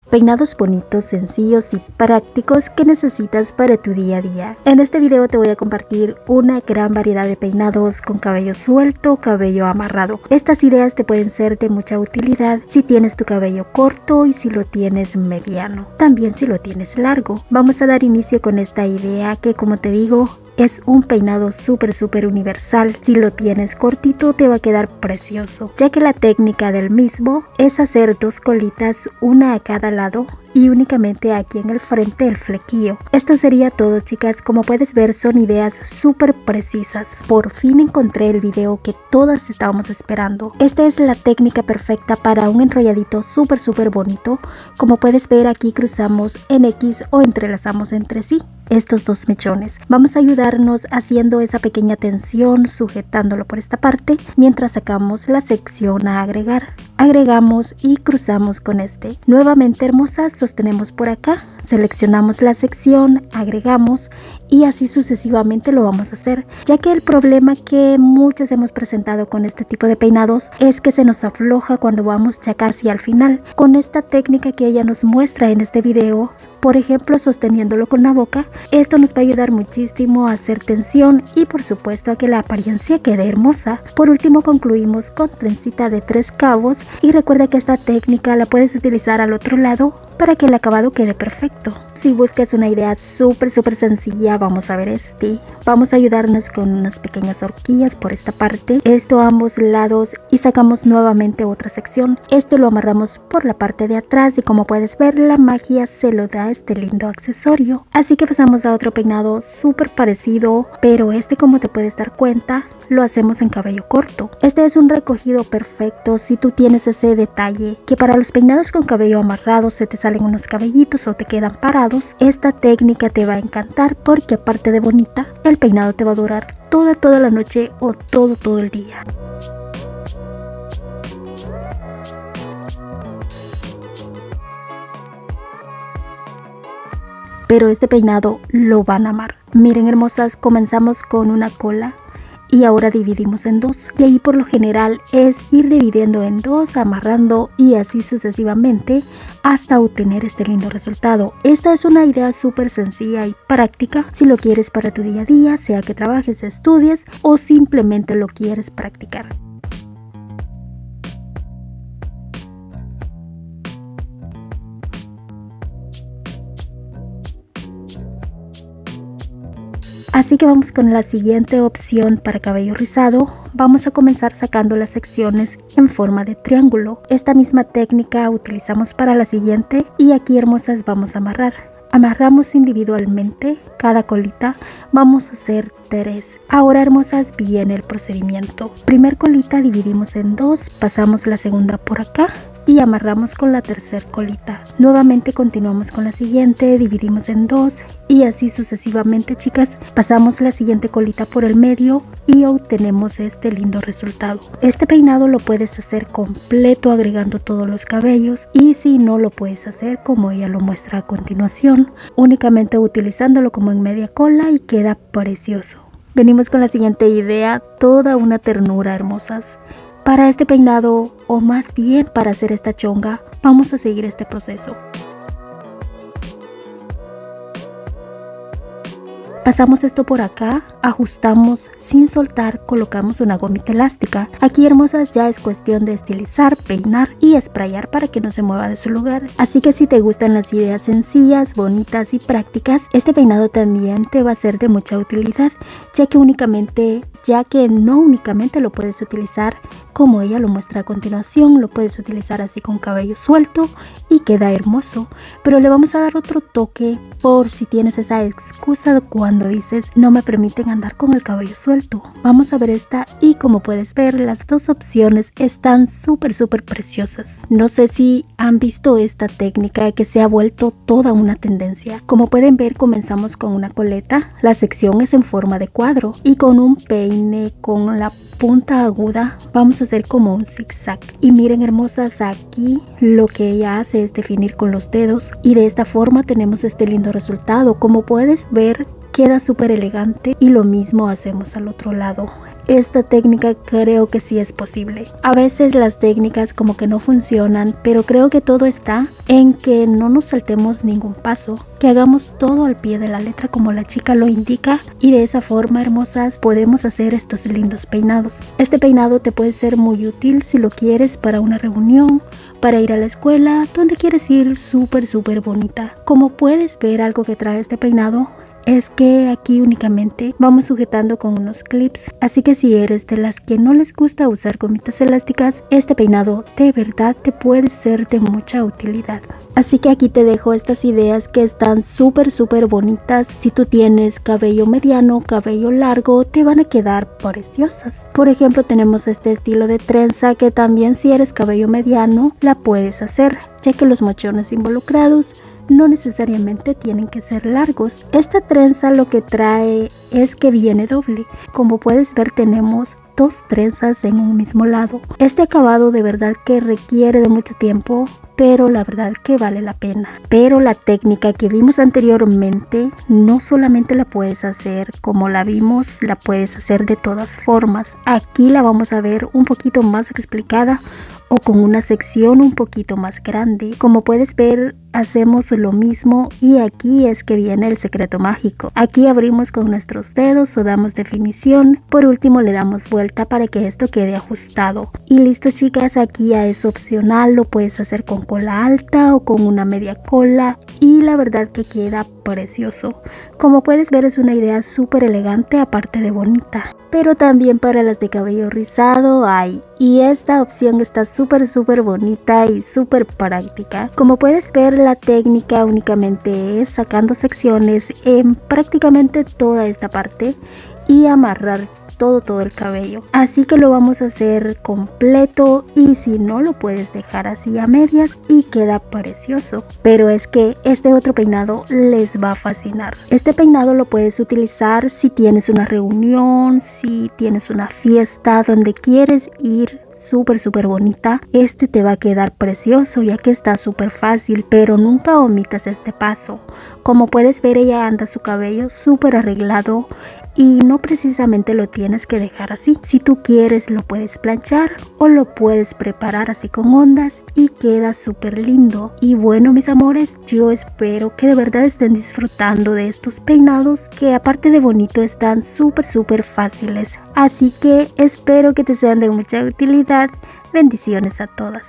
Peinados bonitos, sencillos y prácticos que necesitas para tu día a día. En este video te voy a compartir una gran variedad de peinados con cabello suelto, cabello amarrado. Estas ideas te pueden ser de mucha utilidad si tienes tu cabello corto y si lo tienes mediano. También si lo tienes largo. Vamos a dar inicio con esta idea que, como te digo, es un peinado súper universal. Si lo tienes cortito te va a quedar precioso, ya que la técnica del mismo es hacer dos colitas, una a cada lado y únicamente aquí en el frente el flequillo. Esto sería todo, chicas. Como puedes ver, son ideas súper precisas. Por fin encontré el video que todas estábamos esperando. Esta es la técnica perfecta para un enrolladito súper bonito. Como puedes ver, aquí cruzamos en X o entrelazamos entre sí estos dos mechones. Vamos a ayudarnos haciendo esa pequeña tensión, sujetándolo por esta parte, mientras sacamos la sección a agregar. Agregamos y cruzamos con este. Nuevamente, hermosas, sostenemos por acá, seleccionamos la sección, agregamos y así sucesivamente lo vamos a hacer, ya que el problema que muchos hemos presentado con este tipo de peinados es que se nos afloja cuando vamos ya casi al final. Con esta técnica que ella nos muestra en este video, por ejemplo sosteniéndolo con la boca, esto nos va a ayudar muchísimo a hacer tensión y por supuesto a que la apariencia quede hermosa. Por último, concluimos con trencita de 3 cabos y recuerda que esta técnica la puedes utilizar al otro lado para que el acabado quede perfecto. Si buscas una idea súper sencilla, vamos a ver este. Vamos a ayudarnos con unas pequeñas horquillas por esta parte, esto a ambos lados, y sacamos nuevamente otra sección. Este lo amarramos por la parte de atrás y como puedes ver, la magia se lo da este lindo accesorio. Así que pasamos a otro peinado súper parecido, pero este, como te puedes dar cuenta, lo hacemos en cabello corto. Este es un recogido perfecto si tú tienes ese detalle que para los peinados con cabello amarrado se te salen unos cabellitos o te quedan parados. Esta técnica te va a encantar porque aparte de bonita, el peinado te va a durar toda la noche o todo el día. Pero este peinado lo van a amar. Miren, hermosas, comenzamos con una cola y ahora dividimos en dos. De ahí por lo general es ir dividiendo en dos, amarrando y así sucesivamente hasta obtener este lindo resultado. Esta es una idea súper sencilla y práctica si lo quieres para tu día a día, sea que trabajes, estudies o simplemente lo quieres practicar. Así que vamos con la siguiente opción para cabello rizado. Vamos a comenzar sacando las secciones en forma de triángulo. Esta misma técnica utilizamos para la siguiente y aquí, hermosas, vamos a amarrar. Amarramos individualmente cada colita, vamos a hacer 3. Ahora, hermosas, viene el procedimiento. Primer colita dividimos en 2, pasamos la segunda por acá y amarramos con la tercera colita. Nuevamente continuamos con la siguiente, dividimos en 2 y así sucesivamente, chicas. Pasamos la siguiente colita por el medio y obtenemos este lindo resultado. Este peinado lo puedes hacer completo agregando todos los cabellos y si no, lo puedes hacer como ella lo muestra a continuación, únicamente utilizándolo como en media cola y queda precioso. Venimos con la siguiente idea, toda una ternura, hermosas. Para este peinado, o más bien para hacer esta chonga, vamos a seguir este proceso. Pasamos esto por acá, ajustamos sin soltar, colocamos una gomita elástica. Aquí, hermosas, ya es cuestión de estilizar, peinar y sprayar para que no se mueva de su lugar. Así que si te gustan las ideas sencillas, bonitas y prácticas, este peinado también te va a ser de mucha utilidad, ya que no únicamente lo puedes utilizar como ella lo muestra a continuación, lo puedes utilizar así con cabello suelto y queda hermoso, pero le vamos a dar otro toque por si tienes esa excusa cuando dices no me permiten andar con el cabello suelto. Vamos a ver esta y como puedes ver, las dos opciones están súper preciosas. No sé si han visto esta técnica que se ha vuelto toda una tendencia. Como pueden ver, comenzamos con una coleta, la sección es en forma de cuadro y con un peine con la punta aguda vamos a hacer como un zigzag. Y miren, hermosas, aquí lo que ella hace es definir con los dedos y de esta forma tenemos este lindo resultado. Como puedes ver, queda súper elegante y lo mismo hacemos al otro lado. esta técnica creo que sí es posible. A veces las técnicas como que no funcionan, pero creo que todo está en que no nos saltemos ningún paso, que hagamos todo al pie de la letra como la chica lo indica, y de esa forma, hermosas, podemos hacer estos lindos peinados. Este peinado te puede ser muy útil si lo quieres para una reunión, para ir a la escuela, donde quieres ir súper bonita. Como puedes ver, algo que trae este peinado es que aquí únicamente vamos sujetando con unos clips, así que si eres de las que no les gusta usar gomitas elásticas, este peinado de verdad te puede ser de mucha utilidad. Así que aquí te dejo estas ideas que están súper bonitas. Si tú tienes cabello mediano, cabello largo, te van a quedar preciosas. Por ejemplo, tenemos este estilo de trenza que también, si eres cabello mediano, la puedes hacer, ya que los mochones involucrados no necesariamente tienen que ser largos. Esta trenza lo que trae es que viene doble. Como puedes ver, tenemos dos trenzas en un mismo lado. Este acabado de verdad que requiere de mucho tiempo, pero la verdad que vale la pena. Pero la técnica que vimos anteriormente no solamente la puedes hacer como la vimos, la puedes hacer de todas formas. Aquí la vamos a ver un poquito más explicada o con una sección un poquito más grande. Como puedes ver, hacemos lo mismo, y aquí es que viene el secreto mágico. Aquí abrimos con nuestros dedos o damos definición. Por último le damos vuelta para que esto quede ajustado. Y listo, chicas, aquí ya es opcional, lo puedes hacer con cola alta o con una media cola, y la verdad que queda precioso. Como puedes ver, es una idea súper elegante, aparte de bonita. Pero también para las de cabello rizado hay, y esta opción está súper bonita y súper práctica. Como puedes ver, la técnica únicamente es sacando secciones en prácticamente toda esta parte y amarrar todo el cabello. Así que lo vamos a hacer completo, y si no, lo puedes dejar así a medias y queda precioso. Pero es que este otro peinado les va a fascinar. Este peinado lo puedes utilizar si tienes una reunión, si tienes una fiesta donde quieres ir súper bonita. Este te va a quedar precioso, ya que está súper fácil, pero nunca omitas este paso. Como puedes ver, ella anda su cabello súper arreglado, y no precisamente lo tienes que dejar así. Si tú quieres, lo puedes planchar o lo puedes preparar así con ondas y queda súper lindo. Y bueno, mis amores, yo espero que de verdad estén disfrutando de estos peinados, que aparte de bonito están súper fáciles. Así que espero que te sean de mucha utilidad. Bendiciones a todas.